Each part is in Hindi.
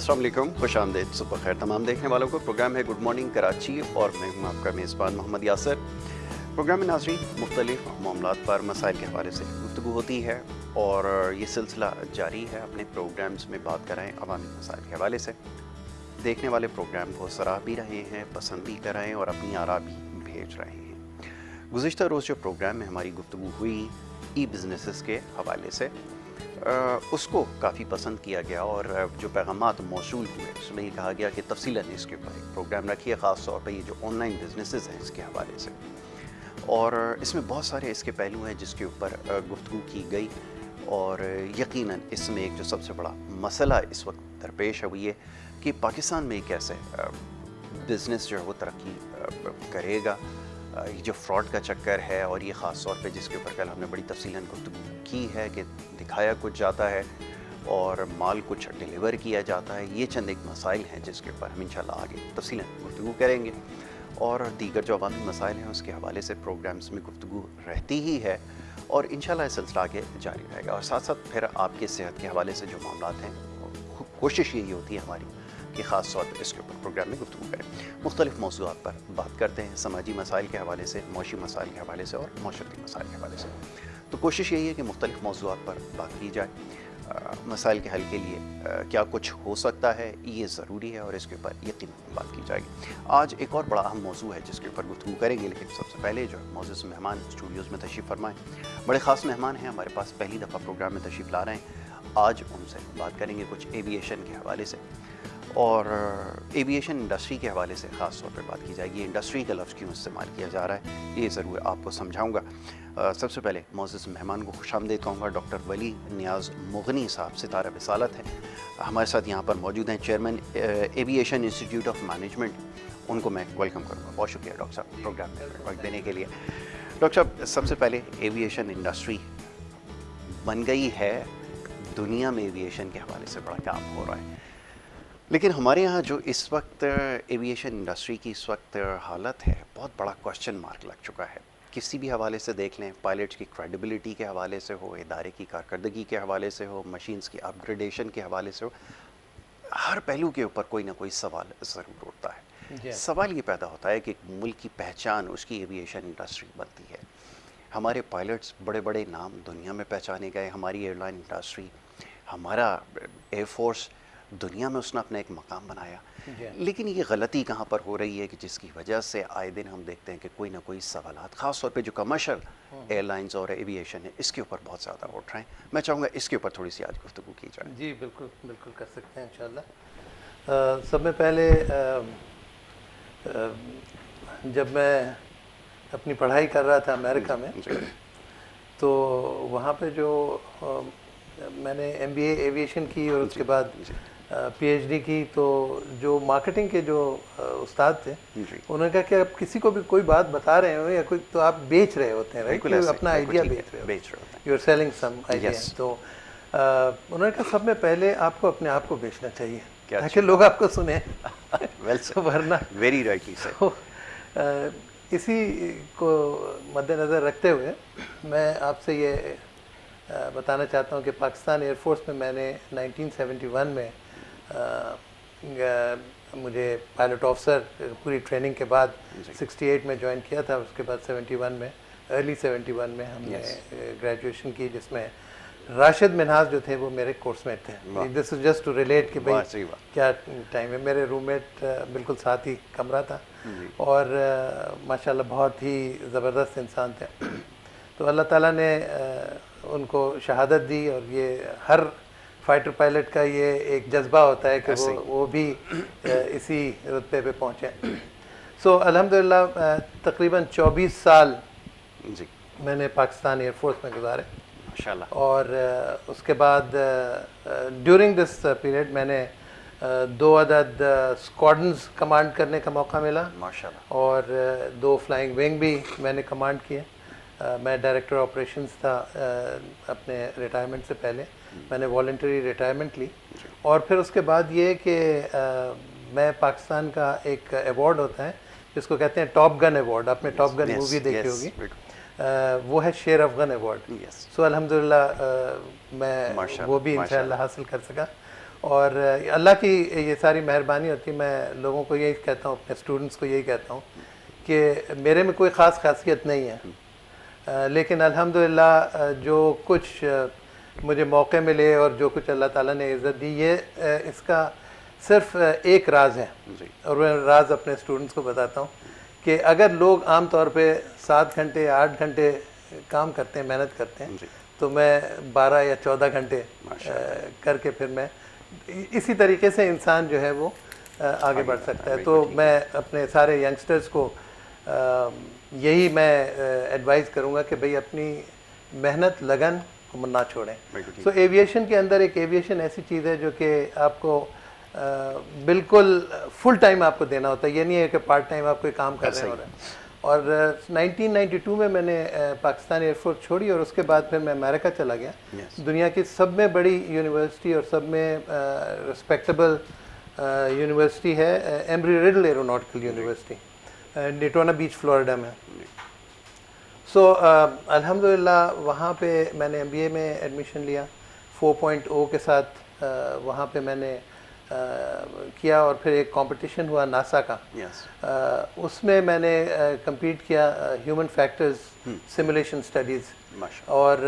अस्सलाम वालेकुम, खुशामदीद, सुबह खैर तमाम देखने वालों को। प्रोग्राम है गुड मॉर्निंग कराची और मैं हूँ आपका मेज़बान मोहम्मद यासर। प्रोग्राम में नाज़रीन मुख्तलिफ मामलात पर मसाइल के हवाले से गुफ्तगू होती है और ये सिलसिला जारी है। अपने प्रोग्राम्स में बात कर रहे हैं अवामी मसाइल के हवाले से। देखने वाले प्रोग्राम को सराह भी रहे हैं, पसंद भी कर रहे हैं और अपनी आरा भी भेज रहे हैं। गुज़िश्ता रोज़ जो प्रोग्राम में हमारी गुफ्तगू हुई ई बिज़नेसेस के हवाले से, उसको काफ़ी पसंद किया गया और जो पैगामात मौसूल हुए उसमें ये कहा गया कि तफसीलन इसके ऊपर एक प्रोग्राम रखिए, ख़ास तौर पर ये जो ऑनलाइन बिजनेसेस हैं इसके हवाले से। और इसमें बहुत सारे इसके पहलू हैं जिसके ऊपर गुफ्तगू की गई और यकीनन इसमें एक जो सबसे बड़ा मसला इस वक्त दरपेश है वो ये कि पाकिस्तान में कैसे बिज़नेस जो है वो तरक्की करेगा। ये जो फ्रॉड का चक्कर है और ये ख़ास तौर पे जिसके ऊपर कल हमने बड़ी तफसीलन गुफ्तगू की है कि दिखाया कुछ जाता है और माल कुछ डिलीवर किया जाता है, ये चंद एक मसाइल हैं जिसके ऊपर हम इंशाल्लाह आगे तफसीलन गुफ्तगू करेंगे। और दीगर जो अवामी मसाइल हैं उसके हवाले से प्रोग्राम्स में गुफ्तगू रहती ही है और इंशाल्लाह ये सिलसिला आगे जारी रहेगा। और साथ साथ फिर आपके सेहत के हवाले से जो मामलात हैं, कोशिश यही होती है हमारी कि ख़ास तौर पर इसके ऊपर प्रोग्राम में गुफ्तगू करें। मुख्तलिफ़ मौज़ूआत पर बात करते हैं, समाजी मसाइल के हवाले से, मौशी मसाइल के हवाले से और माशरती मसाइल के हवाले से। तो कोशिश यही है कि मुख्तलिफ़ मौज़ूआत पर बात की जाए। मसाइल के हल के लिए क्या कुछ हो सकता है, ये ज़रूरी है और इसके ऊपर यकीनन बात की जाएगी। आज एक और बड़ा अहम मौजू है जिसके ऊपर गुफ्तगू करेंगे, लेकिन सबसे पहले जो मोअज़्ज़ज़ मेहमान स्टूडियोज़ में तशरीफ़ फरमाएँ। बड़े ख़ास मेहमान हैं हमारे पास, पहली दफ़ा प्रोग्राम में तशरीफ़ ला रहे हैं। आज उनसे बात करेंगे कुछ एविएशन के हवाले से और एविएशन इंडस्ट्री के हवाले से ख़ास तौर पर बात की जाएगी। इंडस्ट्री का लफ्ज़ क्यों इस्तेमाल किया जा रहा है ये ज़रूर आपको समझाऊंगा। सबसे पहले मोअज़्ज़ज़ मेहमान को खुशामदीद कहूँगा। डॉक्टर वली नियाज़ मुग़नी साहब सितारा रिसालत हैं, हमारे साथ यहाँ पर मौजूद हैं, chairman aviation institute of management. उनको मैं वेलकम करूँगा। बहुत शुक्रिया डॉक्टर साहब प्रोग्राम में वक्त देने के लिए। डॉक्टर साहब, सबसे पहले एविएशन इंडस्ट्री बन गई है, दुनिया में एविएशन के हवाले से बड़ा काम हो रहा है, लेकिन हमारे यहाँ जो इस वक्त एविएशन इंडस्ट्री की इस वक्त हालत है, बहुत बड़ा क्वेश्चन मार्क लग चुका है। किसी भी हवाले से देख लें, पायलट्स की क्रेडिबिलिटी के हवाले से हो, इदारे की कारकर्दगी के हवाले से हो, मशीन्स की अपग्रेडेशन के हवाले से हो, हर पहलू के ऊपर कोई ना कोई सवाल ज़रूर उठता है। सवाल ये पैदा होता है कि मुल्क की पहचान उसकी एविएशन इंडस्ट्री बनती है। हमारे पायलट्स बड़े बड़े नाम दुनिया में पहचाने गए, हमारी एयरलाइन इंडस्ट्री, हमारा एयरफोर्स दुनिया में उसने अपना एक मकाम बनाया। लेकिन ये गलती कहाँ पर हो रही है कि जिसकी वजह से आए दिन हम देखते हैं कि कोई ना कोई सवालात, ख़ास तौर पे जो कमर्शियल एयरलाइंस और एविएशन है, इसके ऊपर बहुत ज़्यादा उठ रहे हैं। मैं चाहूँगा इसके ऊपर थोड़ी सी आज गुफ्तगू की जाए। जी बिल्कुल बिल्कुल कर सकते हैं इंशाल्लाह। सब में पहले जब मैं अपनी पढ़ाई कर रहा था अमेरिका में, तो वहाँ पे जो मैंने MBA एविएशन की और उसके बाद PhD की, तो जो मार्केटिंग के जो उस्ताद थे उन्होंने कहा कि आप किसी को भी कोई बात बता रहे हो या कोई, तो आप बेच रहे होते हैं, राइट, अपना आइडिया बेच रहे हो, you are selling some idea. तो उन्होंने कहा सब में पहले आपको अपने आप को बेचना चाहिए ताकि लोग आपको सुने। वरना वेरी राइटली सर। इसी को मद्देनज़र रखते हुए मैं आपसे ये बताना चाहता हूँ कि पाकिस्तान एयरफोर्स में मैंने 1971 में मुझे पायलट ऑफिसर पूरी ट्रेनिंग के बाद 68 में ज्वाइन किया था। उसके बाद 71 में, अर्ली 71 में हमने ग्रेजुएशन की, जिसमें राशिद मिनहास जो थे वो मेरे कोर्समेट थे। This is just to relate कि भाई क्या टाइम है। मेरे रूममेट बिल्कुल साथ ही कमरा था और माशाल्लाह बहुत ही ज़बरदस्त इंसान थे। तो अल्लाह ताला ने उनको शहादत दी और ये हर फाइटर पायलट का ये एक जज्बा होता है कि वो भी इसी रुतबे पे पहुँचे। सो अल्हम्दुलिल्लाह तकरीबन 24 साल मैंने पाकिस्तान एयरफोर्स में गुजारे माशाल्लाह। और उसके बाद ड्यूरिंग दिस पीरियड मैंने 2 अदद स्क्वाड्रन्स कमांड करने का मौका मिला माशाल्लाह, और 2 फ्लाइंग विंग भी मैंने कमांड किए। मैं डायरेक्टर ऑपरेशंस था अपने रिटायरमेंट से पहले। मैंने वॉलंटरी रिटायरमेंट ली और फिर उसके बाद ये कि मैं पाकिस्तान का एक अवार्ड होता है जिसको कहते हैं टॉप गन अवार्ड, आपने टॉप गन मूवी देखी होगी, वो है शेर अफगान अवार्ड। सो अल्हम्दुलिल्लाह मैं वो भी इंशाल्लाह हासिल कर सका। और अल्लाह की ये सारी मेहरबानी होती है। मैं लोगों को यही कहता हूँ, अपने स्टूडेंट्स को यही कहता हूँ कि मेरे में कोई ख़ास खासियत नहीं है, लेकिन अल्हम्दुलिल्लाह जो कुछ मुझे मौके मिले और जो कुछ अल्लाह ताला ने इज़्ज़त दी, ये इसका सिर्फ एक राज है। और मैं राज अपने स्टूडेंट्स को बताता हूँ कि अगर लोग आम तौर पे 7 घंटे 8 घंटे काम करते हैं, मेहनत करते हैं, तो मैं 12 या 14 घंटे करके फिर मैं इसी तरीके से इंसान जो है वो आगे बढ़ सकता है। तो मैं अपने सारे यंगस्टर्स को यही मैं एडवाइस करूँगा कि भाई अपनी मेहनत लगन को ना छोड़ें। सो एविएशन के अंदर एक एविएशन ऐसी चीज़ है जो कि आपको बिल्कुल फुल टाइम आपको देना होता है। ये नहीं है कि पार्ट टाइम आप कोई काम कर रहे हो। और 1992 में मैंने पाकिस्तान एयरफोर्स छोड़ी और उसके बाद फिर मैं अमेरिका चला गया। दुनिया की सब में बड़ी यूनिवर्सिटी और सब में रिस्पेक्टेबल यूनिवर्सिटी है Embry Riddle Aeronautical University, Daytona Beach, Florida में। सो अल्हम्दुलिल्लाह वहाँ पे मैंने MBA में एडमिशन लिया 4.0 के साथ। वहाँ पे मैंने किया और फिर एक कंपटीशन हुआ नासा का। उसमें मैंने compete किया ह्यूमन फैक्टर्स सिमुलेशन स्टडीज़, और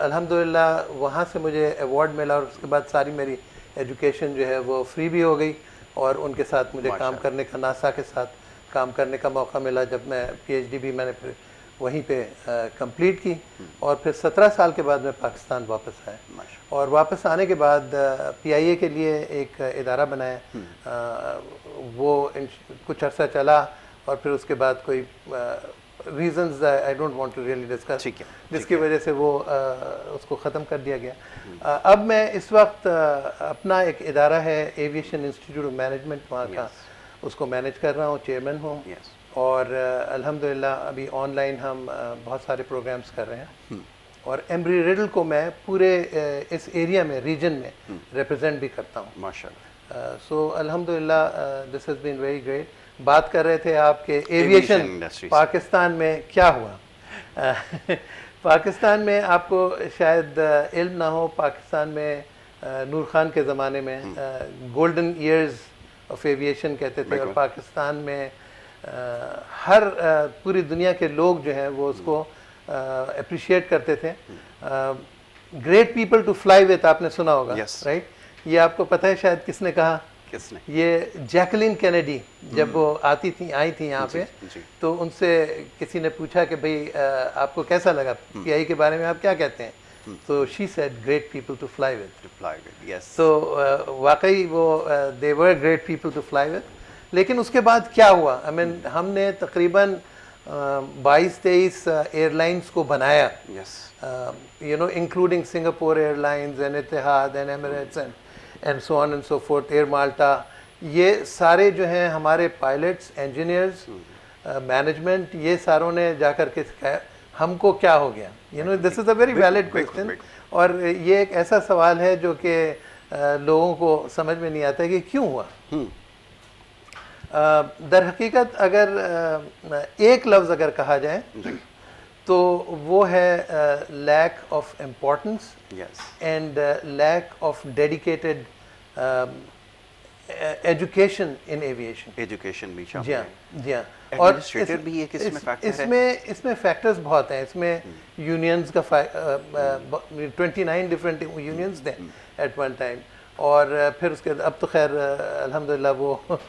अल्हम्दुलिल्लाह वहाँ से मुझे अवार्ड मिला। और उसके बाद सारी मेरी एजुकेशन जो है वो फ्री भी हो गई और उनके साथ मुझे काम करने का, नासा के साथ काम करने का मौका मिला। जब मैं PhD भी मैंने फिर वहीं पे कंप्लीट की और फिर 17 साल के बाद मैं पाकिस्तान वापस आया। और वापस आने के बाद PIA के लिए एक इदारा बनाया, वो कुछ अर्सा चला और फिर उसके बाद कोई reasons I don't want to really discuss, जिसकी वजह से वो उसको ख़त्म कर दिया गया। अब मैं इस वक्त अपना एक इदारा है एविएशन इंस्टीट्यूट ऑफ मैनेजमेंट, वहाँ का उसको मैनेज कर रहा हूँ, चेयरमैन हूँ। और अल्हम्दुलिल्लाह अभी ऑनलाइन हम बहुत सारे प्रोग्राम्स कर रहे हैं। और एम्ब्री रिडल को मैं पूरे इस एरिया में, रीजन में रिप्रेजेंट भी करता हूँ, माशाल्लाह। सो अल्हम्दुलिल्लाह this has been very great. बात कर रहे थे आपके एविएशन पाकिस्तान में क्या हुआ। पाकिस्तान में आपको शायद इल्म ना हो, पाकिस्तान में नूर खान के ज़माने में गोल्डन ईयर्स ऑफ एविएशन कहते थे। और पाकिस्तान में हर पूरी दुनिया के लोग जो हैं वो उसको अप्रिशिएट करते थे। Great people to fly with, आपने सुना होगा, राइट? ये आपको पता है शायद किसने कहा? किसने? ये जैकलीन कैनेडी जब वो आई थी यहाँ पे, तो उनसे किसी ने पूछा कि भाई आपको कैसा लगा PI के बारे में, आप क्या कहते हैं? तो she said great people to fly with. Yes, तो वाकई वो they were great people to fly with. लेकिन उसके बाद क्या हुआ? आई मीन हमने तकरीबन 22-23 एयरलाइंस को बनाया, you know, including Singapore Airlines and Etihad and Emirates and so on and so forth, Air Malta. ये सारे जो हैं हमारे पायलट्स, इंजीनियर्स, मैनेजमेंट, ये सारों ने जाकर के सिखाया हमको क्या हो गया। You know, this is a very valid question. और ये एक ऐसा सवाल है जो कि लोगों को समझ में नहीं आता है कि क्यों हुआ। दर हकीकत अगर एक लफ्ज़ अगर कहा जाए तो वो है lack of importance and lack of dedicated education in aviation. Education भी जी हाँ, जी हाँ। और भी एक इसमें फैक्टर्स बहुत हैं। इसमें यूनियंस का 29 डिफरेंट यूनियंस थे एट वन टाइम। और फिर उसके अब तो खैर अल्हम्दुलिल्लाह वो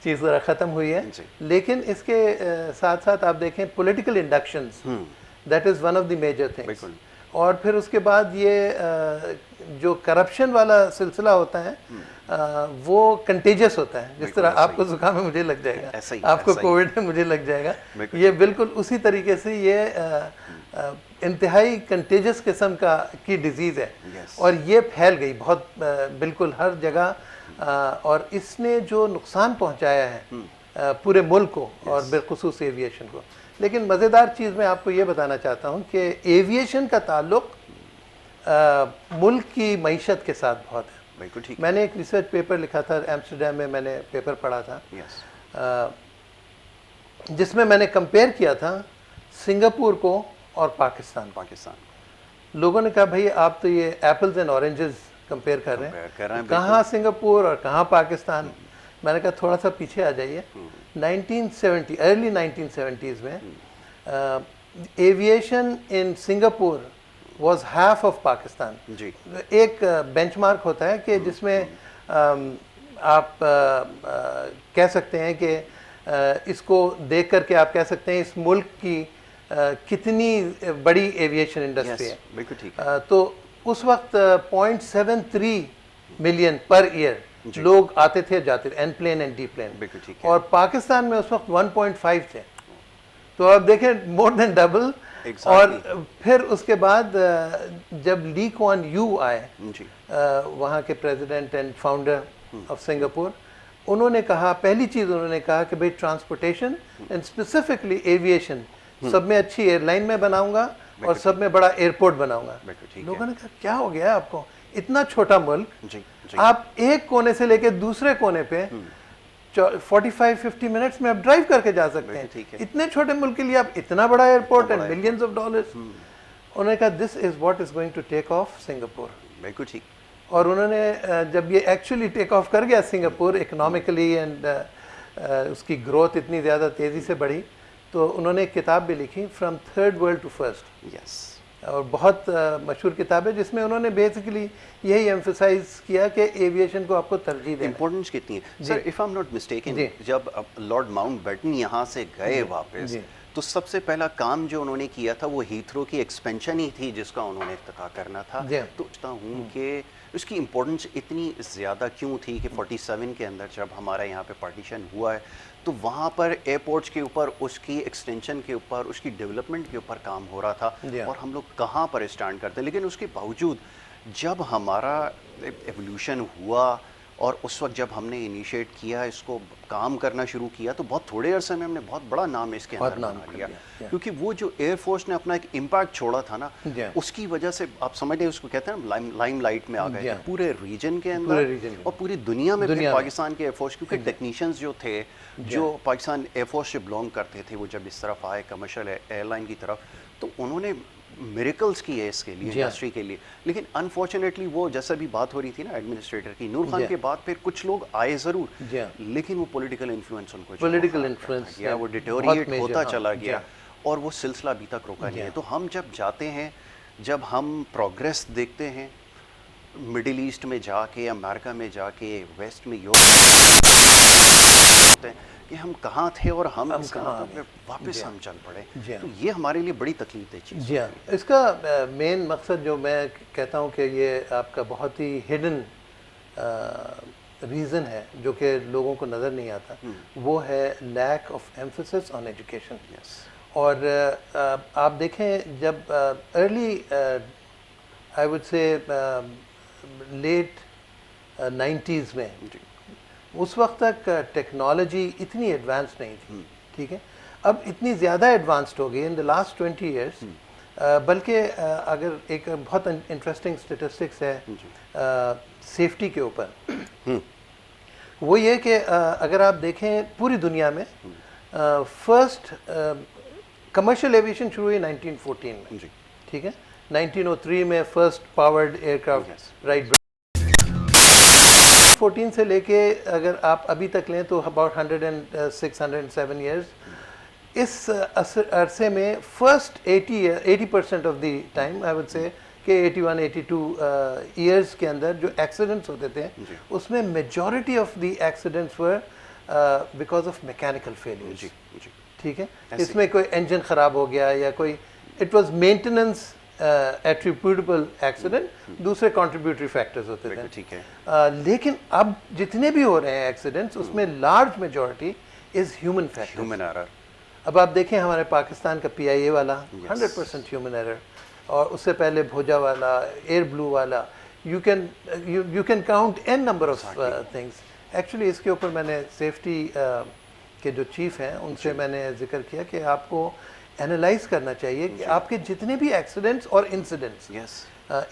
चीज़ ज़रा ख़त्म हुई है। लेकिन इसके साथ साथ आप देखें political inductions, that is one of the major things. और फिर उसके बाद ये जो करप्शन वाला सिलसिला होता है वो कंटेजियस होता है। जिस तरह आपको ज़ुकाम में मुझे लग जाएगा, आपको कोविड में मुझे लग जाएगा, ये बिल्कुल उसी तरीके से ये इंतहाई कंटेजियस किस्म की डिजीज़ है। और ये फैल गई बहुत बिल्कुल हर जगह। और इसने जो नुकसान पहुंचाया है पूरे मुल्क को और बिलखुसूस एविएशन को। लेकिन मज़ेदार चीज़ मैं आपको ये बताना चाहता हूँ कि एविएशन का ताल्लुक मुल्क की मईशत के साथ बहुत है। बिल्कुल ठीक। मैंने एक रिसर्च पेपर लिखा था, एम्स्टरडैम में मैंने पेपर पढ़ा था, जिसमें मैंने कंपेयर किया था सिंगापुर को और पाकिस्तान। लोगों ने कहा भाई आप तो ये एप्पल्स एंड ऑरेंजेस कंपेयर कर रहे Compare कर रहे हैं, हैं, कहाँ सिंगापुर और कहाँ पाकिस्तान। मैंने कहा थोड़ा सा पीछे आ जाइए। 1970 अर्ली 1970s में aviation in Singapore was half of Pakistan. जी। एक बेंचमार्क होता है कि जिसमें आप कह सकते हैं कि इसको देख करके आप कह सकते हैं इस मुल्क की कितनी बड़ी एविएशन इंडस्ट्री है। बिल्कुल ठीक तो उस वक्त 0.73 मिलियन पर ईयर लोग आते थे जाते थे, enplane and deplane. बिल्कुल ठीक है। और पाकिस्तान में उस वक्त 1.5 थे। तो आप देखें मोर देन डबल। और फिर उसके बाद जब ली कुआन यू आए, वहाँ के president and founder of Singapore, उन्होंने कहा, पहली चीज़ उन्होंने कहा कि भाई ट्रांसपोर्टेशन एंड स्पेसिफिकली एविएशन सब में अच्छी एयरलाइन में बनाऊंगा और सब में बड़ा एयरपोर्ट बनाऊंगा। लोगों ने कहा क्या हो गया आपको, इतना छोटा मुल्क, आप एक कोने से लेकर दूसरे कोने पे 45-50 मिनट्स में आप ड्राइव करके जा सकते हैं। इतने छोटे मुल्क के लिए आप इतना बड़ा airport and millions of dollars. उन्होंने कहा this is what is going to take off Singapore. बिल्कुल ठीक। और उन्होंने जब ये एक्चुअली टेक ऑफ कर गया सिंगापुर इकोनॉमिकली एंड उसकी ग्रोथ इतनी ज़्यादा तेज़ी से बढ़ी, तो उन्होंने एक किताब भी लिखी from third world to first. Yes. और बहुत मशहूर किताब है जिसमें उन्होंने बेसिकली यही एम्फसाइज किया कि एविएशन को आपको तरजीह देना। इंपॉर्टेंस कितनी है sir, if I am not mistaken, जब लॉर्ड माउंटबेटन यहाँ से गए वापस, तो सबसे पहला काम जो उन्होंने किया था वो हीथ्रो की एक्सपेंशन ही थी जिसका उन्होंने इफ्तिताह करना था। तो सोचता हूँ कि उसकी इम्पोर्टेंस इतनी ज़्यादा क्यों थी कि 47 के अंदर जब हमारा यहाँ पे पार्टीशन हुआ है तो वहाँ पर एयरपोर्ट्स के ऊपर, उसकी एक्सटेंशन के ऊपर, उसकी डेवलपमेंट के ऊपर काम हो रहा था और हम लोग कहाँ पर स्टैंड करते। लेकिन उसके बावजूद जब हमारा एवोल्यूशन हुआ और उस वक्त जब हमने इनिशिएट किया, इसको काम करना शुरू किया, तो बहुत थोड़े अरसे में हमने बहुत बड़ा नाम इसके अंदर बना लिया। क्योंकि वो जो एयरफोर्स ने अपना एक इम्पैक्ट छोड़ा था ना, उसकी वजह से आप समझते हैं, उसको कहते हैं ना, लाइम लाइट में आ गए थे पूरे रीजन के अंदर और पूरी दुनिया में। पाकिस्तान के एयरफोर्स, क्योंकि टेक्नीशियंस जो थे जो पाकिस्तान एयरफोर्स से बिलोंग करते थे, वो जब इस तरफ आए कमर्शियल एयरलाइन की तरफ, तो उन्होंने मिरेकल्स की है इसके लिए, इंडस्ट्री के लिए। लेकिन अनफॉर्चुनेटली वो जैसा भी बात हो रही थी ना एडमिनिस्ट्रेटर की, नूर खान के बाद फिर कुछ लोग आए ज़रूर, लेकिन वो पॉलिटिकल इन्फ्लुएंस उनको, पॉलिटिकल इन्फ्लुएंस या वो डिटोरिएट होता चला गया और वो सिलसिला अभी तक रोका नहीं है। तो हम जब जाते हैं, जब हम प्रोग्रेस देखते हैं मिडिल ईस्ट में जाके, अमेरिका में जाके, वेस्ट में योग कि हम कहाँ थे और हम कहाँ वापस हम चल पड़े। तो ये हमारे लिए बड़ी तकलीफ है चीज़। जी हाँ, इसका मेन मकसद जो मैं कहता हूँ कि ये आपका बहुत ही हिडन रीज़न है जो कि लोगों को नज़र नहीं आता, वो है lack of emphasis on education. और आप देखें जब early I would say late 90s में, उस वक्त तक टेक्नोलॉजी इतनी एडवांस नहीं थी, ठीक है। अब इतनी ज़्यादा एडवांस्ड हो गई इन द लास्ट 20 ईयर्स। बल्कि अगर एक बहुत इंटरेस्टिंग स्टेटिस्टिक्स है सेफ्टी के ऊपर, वो ये कि अगर आप देखें पूरी दुनिया में फर्स्ट कमर्शियल एविएशन शुरू हुई 1914 में, ठीक है। 1903 में फर्स्ट पावर्ड एयरक्राफ्ट राइट 14 से लेके अगर आप अभी तक लें तो अबाउट 106-107 ईयर्स। इस अरसे में first 80% of the time I would से कि 81-82 ईयर्स के अंदर जो एक्सीडेंट्स होते थे उसमें majority of the accidents were because of mechanical failure, ठीक है। इसमें कोई इंजन ख़राब हो गया या कोई, it was maintenance attributable accident, दूसरे कंट्रीब्यूटरी फैक्टर्स होते थे, ठीक है। लेकिन अब जितने भी हो रहे हैं एक्सीडेंट्स उसमें large majority is human factor, human error. अब आप देखें हमारे पाकिस्तान का PIA वाला 100% ह्यूमन एरर, और उससे पहले भोजा वाला, एयर ब्लू वाला, you can count n number of things. Actually इसके ऊपर मैंने सेफ्टी के जो चीफ हैं उनसे मैंने जिक्र किया कि आपको एनालाइज करना चाहिए कि आपके जितने भी एक्सीडेंट्स और इंसिडेंट्स,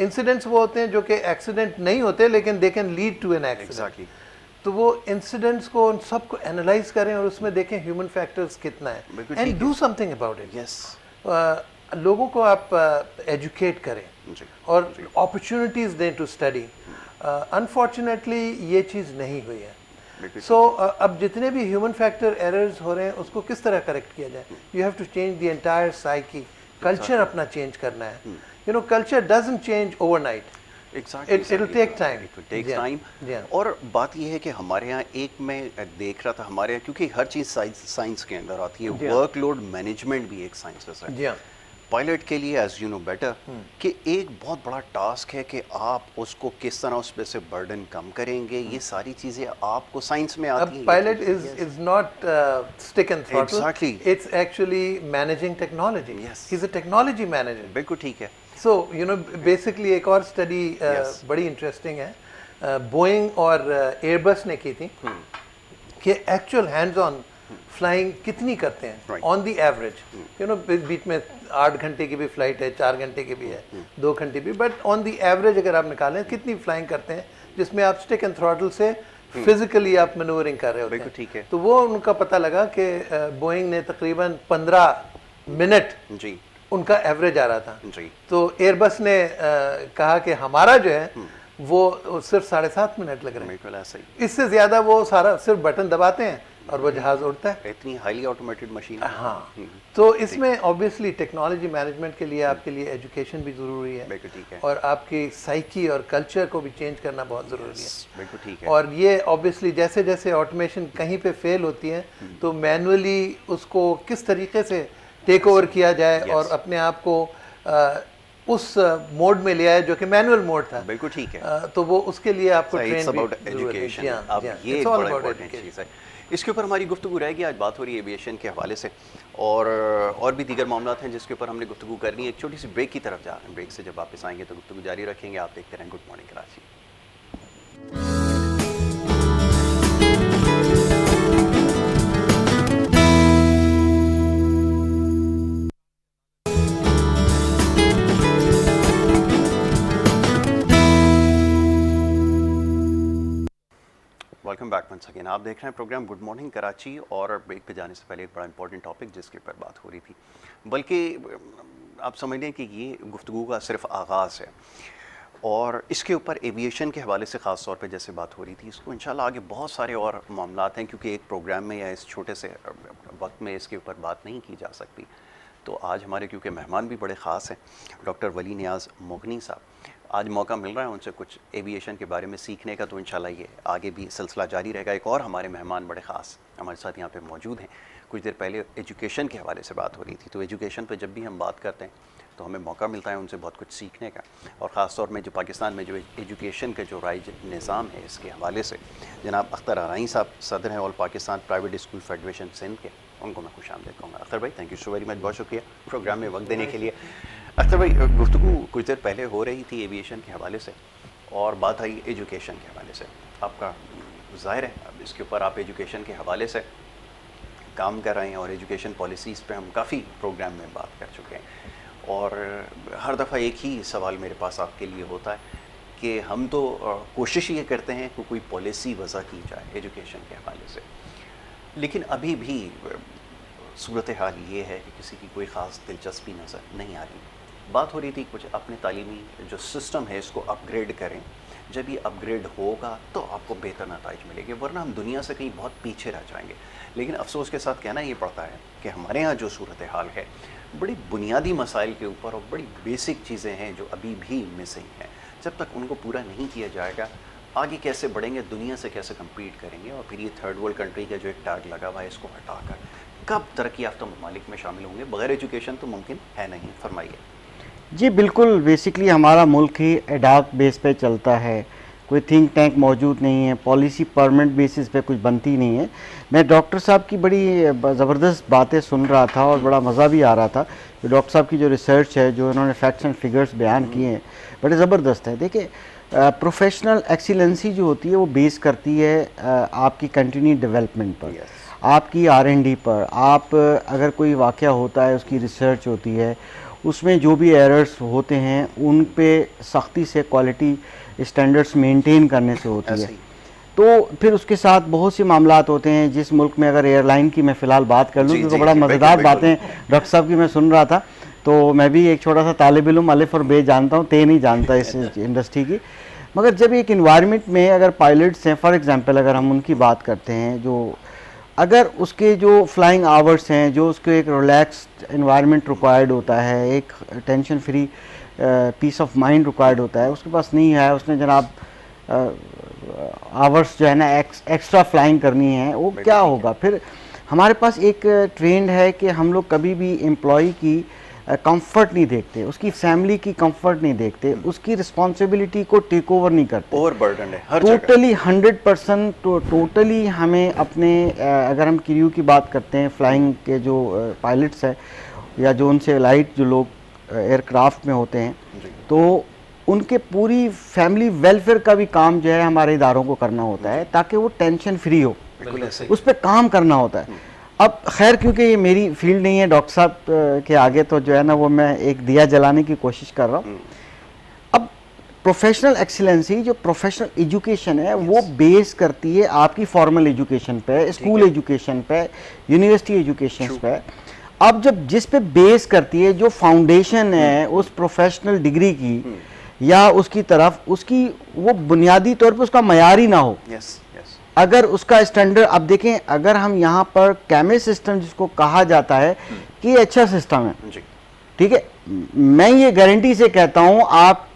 इंसिडेंट्स वो होते हैं जो कि एक्सीडेंट नहीं होते लेकिन they can lead to an accident, तो वो इंसिडेंट्स को उन सबको एनालाइज करें और उसमें देखें ह्यूमन फैक्टर्स कितना है and do something about it. लोगों को आप एजुकेट करें और अपॉर्चुनिटीज़ दें टू स्टडी। अनफॉर्चुनेटली ये चीज़ नहीं हुई है। बिल्कुल सो अब जितने भी ह्यूमन फैक्टर एरर्स हो रहे हैं उसको किस तरह करेक्ट किया जाए? You have to change the entire psyche, culture अपना चेंज करना है। You know culture doesn't change overnight, it'll take time. It will take Yeah. time. Yeah. और बात यह है कि हमारे यहाँ एक मैं देख रहा था हमारे यहाँ, क्योंकि हर चीज़ साइंस के अंदर आती है, Yeah. वर्कलोड मैनेजमेंट भी एक साइंस है। जी हाँ, पायलट के लिए एज यू नो बेटर कि एक बहुत बड़ा टास्क है कि आप उसको किस तरह उस पे से बर्डन कम करेंगे, ये सारी चीज़ें आपको साइंस में आती अब हैं। Pilot is not stick and throttle, Exactly. It's actually managing technology. Yes. He is a technology manager. बिल्कुल ठीक है। सो यू नो बेसिकली एक और स्टडी Yes. बड़ी इंटरेस्टिंग है, बोइंग और एयरबस ने की थी कि एक्चुअल हैंड्स ऑन फ्लाइंग कितनी करते हैं Right. On the average. You know बीच में 8 घंटे की भी फ्लाइट है, 4 घंटे की भी है, 2 घंटे भी, बट ऑन द एवरेज अगर आप निकालें कितनी फ्लाइंग करते हैं जिसमें आप स्टिक एंड थ्रॉटल से फिजिकली आप मैनूवरिंग कर रहे होते बिल्कुल ठीक है। हैं। तो वो उनका पता लगा कि बोइंग ने तकरीबन 15 मिनट जी उनका एवरेज आ रहा था। जी तो एयरबस ने कहा कि हमारा जो है वो सिर्फ 7.5 मिनट लग रहे हैं। बिल्कुल ऐसा ही। इससे ज़्यादा वो सारा सिर्फ बटन दबाते हैं और वो जहाज़ उड़ता है। इतनी हाईली ऑटोमेटेड मशीन। हाँ, तो इसमें ऑब्वियसली टेक्नोलॉजी मैनेजमेंट के लिए आपके लिए एजुकेशन भी ज़रूरी है बिल्कुल ठीक है। और आपकी साइकी और कल्चर को भी चेंज करना बहुत ज़रूरी है। बिल्कुल ठीक है। और ये ऑब्वियसली जैसे जैसे ऑटोमेशन कहीं पे फेल होती है तो मैनुअली उसको किस तरीके से टेक ओवर किया जाए और अपने आप को उस मोड में ले आए जो कि मैनुअल मोड था। बिल्कुल ठीक है। तो वो उसके लिए आपको ट्रेन इट्स अबाउट एजुकेशन। अब ये एक बड़ा इंपॉर्टेंट चीज़ है। इसके ऊपर हमारी गुफ्तगू रहेगी। आज बात हो रही है एविएशन के हवाले से और भी दीगर मामला हैं जिसके ऊपर हमने गुफ्तगू करनी है। एक छोटी सी ब्रेक की तरफ जा रहे हैं। ब्रेक से जब वापस आएंगे तो गुफ्तगू जारी रखेंगे। आप देखते रहें good morning Karachi. Welcome back once again. आप देख रहे हैं प्रोग्राम गुड मॉर्निंग कराची और ब्रेक पे जाने से पहले एक बड़ा इंपॉर्टेंट टॉपिक जिसके ऊपर बात हो रही थी, बल्कि आप समझ लें कि ये गुफ्तगू का सिर्फ आगाज़ है और इसके ऊपर एविएशन के हवाले से ख़ास तौर पे जैसे बात हो रही थी, इसको इंशाल्लाह आगे बहुत सारे और मामलात हैं, क्योंकि एक प्रोग्राम में या इस छोटे से वक्त में इसके ऊपर बात नहीं की जा सकती। तो आज हमारे क्योंकि मेहमान भी बड़े ख़ास हैं, डॉक्टर वली नियाज़ मोगनी साहब, आज मौका मिल रहा है उनसे कुछ एविएशन के बारे में सीखने का, तो इंशाल्लाह ये आगे भी सिलसिला जारी रहेगा। एक और हमारे मेहमान बड़े ख़ास हमारे साथ यहाँ पे मौजूद हैं। कुछ देर पहले एजुकेशन के हवाले से बात हो रही थी, तो एजुकेशन पे जब भी हम बात करते हैं तो हमें मौका मिलता है उनसे बहुत कुछ सीखने का, और ख़ास तौर में जो पाकिस्तान में जो एजुकेशन का जो राइज निज़ाम है इसके हवाले से जनाब अख्तर आरई साहब सदर हैं all Pakistan private school federation Sindh के, उनको मैं खुशामदीद कहूँगा। अख्तर भाई thank you so very much, बहुत शुक्रिया प्रोग्राम में वक्त देने के लिए। अख्तर भाई गुफ्तगू कुछ देर पहले हो रही थी एविएशन के हवाले से और बात आई एजुकेशन के हवाले से। आपका ज़ाहिर है अब इसके ऊपर आप एजुकेशन के हवाले से काम कर रहे हैं और एजुकेशन पॉलिसीज़ पे हम काफ़ी प्रोग्राम में बात कर चुके हैं, और हर दफ़ा एक ही सवाल मेरे पास आपके लिए होता है कि हम तो कोशिश ये करते हैं कि कोई पॉलिसी वज़ा की जाए एजुकेशन के हवाले से, लेकिन अभी भी सूरत हाल ये है कि किसी की कोई ख़ास दिलचस्पी नज़र नहीं आ रही। बात हो रही थी कुछ अपने तालीमी जो सिस्टम है इसको अपग्रेड करें, जब ये अपग्रेड होगा तो आपको बेहतर नताइज मिलेंगे, वरना हम दुनिया से कहीं बहुत पीछे रह जाएंगे। लेकिन अफसोस के साथ कहना ये पड़ता है कि हमारे यहाँ जो सूरत हाल है बड़ी बुनियादी मसाइल के ऊपर और बड़ी बेसिक चीज़ें हैं जो अभी भी मिसिंग हैं। जब तक उनको पूरा नहीं किया जाएगा आगे कैसे बढ़ेंगे, दुनिया से कैसे कम्पीट करेंगे, और फिर ये थर्ड वर्ल्ड कंट्री का जो एक टैग लगा हुआ है इसको हटाकर कब तरक्की याफ्ता ममालिक में शामिल होंगे। बगैर एजुकेशन तो मुमकिन है नहीं। फरमाइए। जी बिल्कुल, बेसिकली हमारा मुल्क ही एडाक बेस पे चलता है, कोई थिंक टैंक मौजूद नहीं है, पॉलिसी परमानेंट बेसिस पे कुछ बनती नहीं है। मैं डॉक्टर साहब की बड़ी ज़बरदस्त बातें सुन रहा था और बड़ा मज़ा भी आ रहा था। डॉक्टर साहब की जो रिसर्च है, जो इन्होंने फैक्ट्स एंड फिगर्स बयान किए हैं, बड़े ज़बरदस्त है। देखिए प्रोफेशनल एक्सीलेंसी जो होती है वो बेस करती है आपकी कंटिन्यू डेवलपमेंट पर, आपकी R&D पर। आप अगर कोई वाक़या होता है उसकी रिसर्च होती है, उसमें जो भी एरर्स होते हैं उन पे सख्ती से क्वालिटी स्टैंडर्ड्स मेंटेन करने से होती है। तो फिर उसके साथ बहुत से मामलात होते हैं। जिस मुल्क में अगर एयरलाइन की मैं फ़िलहाल बात कर लूँ तो बड़ा मज़ेदार बातें डॉक्टर साहब की मैं सुन रहा था, तो मैं भी एक छोटा सा तालिब इल्म अलिफ और बे जानता हूँ, ते नहीं जानता इस इंडस्ट्री की। मगर जब एक इन्वायरमेंट में अगर पायलट्स हैं, फॉर एग्जांपल अगर हम उनकी बात करते हैं, जो अगर उसके जो फ्लाइंग आवर्स हैं, जो उसके एक रिलैक्स्ड इन्वायरमेंट रिक्वायर्ड होता है, एक tension free peace of mind required होता है, उसके पास नहीं है, उसने जनाब आवर्स जो है ना एक्स्ट्रा फ्लाइंग करनी है, वो क्या होगा फिर। हमारे पास एक ट्रेंड है कि हम लोग कभी भी एम्प्लॉय की कंफर्ट नहीं देखते, उसकी फैमिली की कंफर्ट नहीं देखते, उसकी रिस्पॉन्सिबिलिटी को टेक ओवर नहीं करते। ओवरबर्डन है हर टोटली 100% टोटली हमें अपने अगर हम क्रू की बात करते हैं, फ्लाइंग के जो पायलट्स हैं या जो उनसे लाइट जो लोग एयरक्राफ्ट में होते हैं, तो उनके पूरी फैमिली वेलफेयर का भी काम जो है हमारे इदारों को करना होता है, ताकि वो टेंशन फ्री हो, उस पर काम करना होता है। अब खैर क्योंकि ये मेरी फील्ड नहीं है, डॉक्टर साहब के आगे तो जो है ना वो मैं एक दिया जलाने की कोशिश कर रहा हूँ। अब प्रोफेशनल एक्सीलेंसी, जो प्रोफेशनल एजुकेशन है, वो बेस करती है आपकी फॉर्मल एजुकेशन पे, स्कूल एजुकेशन पे, यूनिवर्सिटी एजुकेशन पे। अब जब जिस पे बेस करती है, जो फाउंडेशन है उस प्रोफेशनल डिग्री की या उसकी तरफ, उसकी वो बुनियादी तौर पे उसका मयार ही ना हो। अगर उसका स्टैंडर्ड, अब देखें अगर हम यहाँ पर कैमे सिस्टम जिसको कहा जाता है कि ये अच्छा सिस्टम है, ठीक है, मैं ये गारंटी से कहता हूँ, आप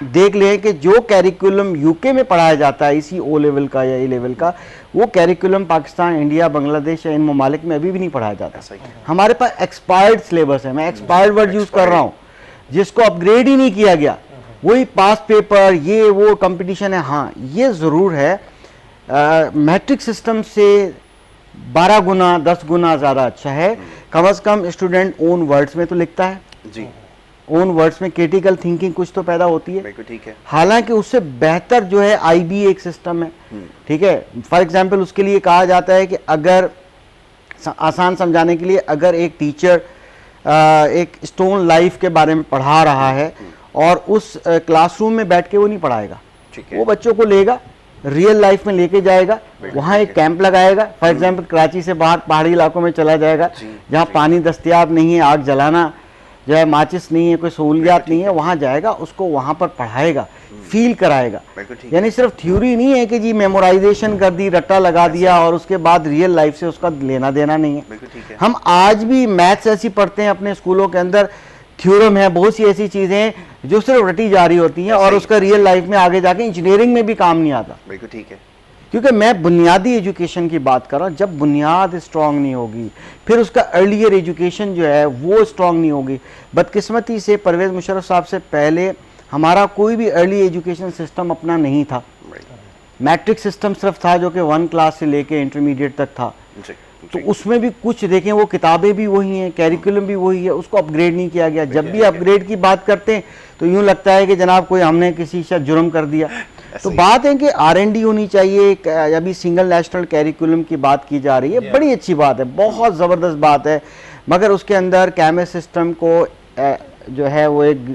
देख लें कि जो कैरिकुलम यूके में पढ़ाया जाता है इसी ओ लेवल का या ए लेवल का, वो कैरिकुलम पाकिस्तान, इंडिया, बांग्लादेश या इन ममालिक में अभी भी नहीं पढ़ाया जाता। हमारे पास एक्सपायर्ड सिलेबस है, मैं एक्सपायर्ड वर्ड यूज़ कर रहा हूँ, जिसको अपग्रेड ही नहीं किया गया, वही पास पेपर ये वो कंपटीशन है। हाँ, ये ज़रूर है, मैट्रिक सिस्टम से 12 गुना 10 गुना ज़्यादा अच्छा है। कम से कम स्टूडेंट ओन वर्ड्स में तो लिखता है जी, ओन वर्ड्स में क्रिटिकल थिंकिंग कुछ तो पैदा होती है, ठीक है। हालांकि उससे बेहतर जो है आईबी एक सिस्टम है, ठीक है। फॉर एग्जांपल उसके लिए कहा जाता है कि अगर आसान समझाने के लिए, अगर एक टीचर एक स्टोन लाइफ के बारे में पढ़ा रहा है और उस क्लासरूम में बैठ के वो नहीं पढ़ाएगा, वो बच्चों को लेगा, रियल लाइफ में लेके जाएगा, वहाँ एक कैंप लगाएगा। फॉर एग्जांपल कराची से बाहर पहाड़ी इलाकों में चला जाएगा, जहाँ पानी दस्तयाब नहीं है, आग जलाना जो है, माचिस नहीं है, कोई सहूलियात नहीं है, वहाँ जाएगा, उसको वहाँ पर पढ़ाएगा, फील कराएगा। यानी सिर्फ थ्योरी नहीं है कि जी मेमोराइजेशन कर दी, रट्टा लगा दिया और उसके बाद रियल लाइफ से उसका लेना देना नहीं है। हम आज भी मैथ्स ऐसी पढ़ते हैं अपने स्कूलों के अंदर, थ्योरम है, बहुत सी ऐसी चीज़ें हैं जो सिर्फ रटी जा रही होती हैं और उसका रियल लाइफ में आगे जाके इंजीनियरिंग में भी काम नहीं आता। बिल्कुल ठीक है, क्योंकि मैं बुनियादी एजुकेशन की बात कर रहा हूँ। जब बुनियाद स्ट्रांग नहीं होगी, फिर उसका अर्लियर एजुकेशन जो है वो स्ट्रांग नहीं होगी। बदकिस्मती से परवेज़ मुशर्रफ साहब से पहले हमारा कोई भी अर्ली एजुकेशन सिस्टम अपना नहीं था। मैट्रिक सिस्टम सिर्फ था जो कि 1 क्लास से लेके इंटरमीडिएट तक था, तो उसमें भी कुछ देखें, वो किताबें भी वही हैं, कैरिकुलम भी वही है, उसको अपग्रेड नहीं किया गया। जब भी अपग्रेड की बात करते हैं तो यूँ लगता है कि जनाब कोई हमने किसी से जुर्म कर दिया। तो बात है कि R&D होनी चाहिए। अभी सिंगल नेशनल कैरिकुलम की बात की जा रही है, बड़ी अच्छी बात है, बहुत ज़बरदस्त बात है, मगर उसके अंदर कैमे सिस्टम को जो है वो एक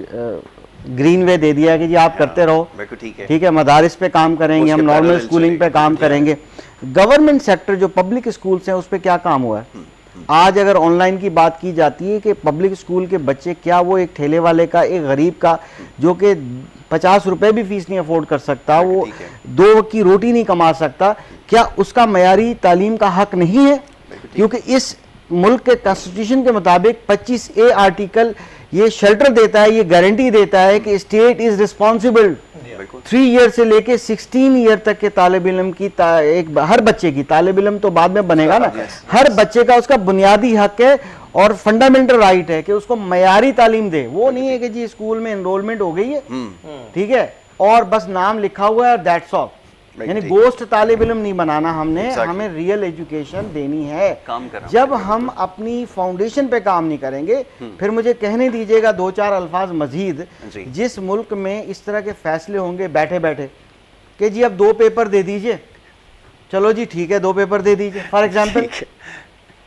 ग्रीन वे दे दिया है कि जी आप करते रहो, ठीक है, मदारिस पे काम करेंगे, हम नॉर्मल स्कूलिंग पे काम करेंगे। गवर्नमेंट सेक्टर जो पब्लिक स्कूल्स हैं उस पर क्या काम हुआ है? आज अगर ऑनलाइन की बात की जाती है कि पब्लिक स्कूल के बच्चे, क्या वो एक ठेले वाले का, एक गरीब का जो कि 50 रुपए भी फीस नहीं अफोर्ड कर सकता, वो 2 वक्त की रोटी नहीं कमा सकता, क्या उसका मयारी तालीम का हक नहीं है? क्योंकि इस मुल्क के कॉन्स्टिट्यूशन के मुताबिक 25A आर्टिकल ये शेल्टर देता है, ये गारंटी देता है कि स्टेट इज रिस्पॉन्सिबल 3 ईयर से लेके 16 ईयर तक के तालिब इल्म की हर बच्चे की, तालिब इल्म तो बाद में बनेगा ना, हर बच्चे का उसका बुनियादी हक है और फंडामेंटल राइट है कि उसको मयारी तालीम दे। वो नहीं है कि जी स्कूल में एनरोलमेंट हो गई है, ठीक है, और बस नाम लिखा हुआ है, दैट्स ऑल। यानी गोश्त तालिब इल्म नहीं बनाना हमने, हमें रियल एजुकेशन देनी है। जब हम अपनी फाउंडेशन पे काम नहीं करेंगे, फिर मुझे कहने दीजिएगा 2-4 अल्फाज मजीद, जिस मुल्क में इस तरह के फैसले होंगे बैठे बैठे कि जी अब 2 पेपर दे दीजिए, चलो जी ठीक है 2 पेपर दे दीजिए, फॉर एग्जाम्पल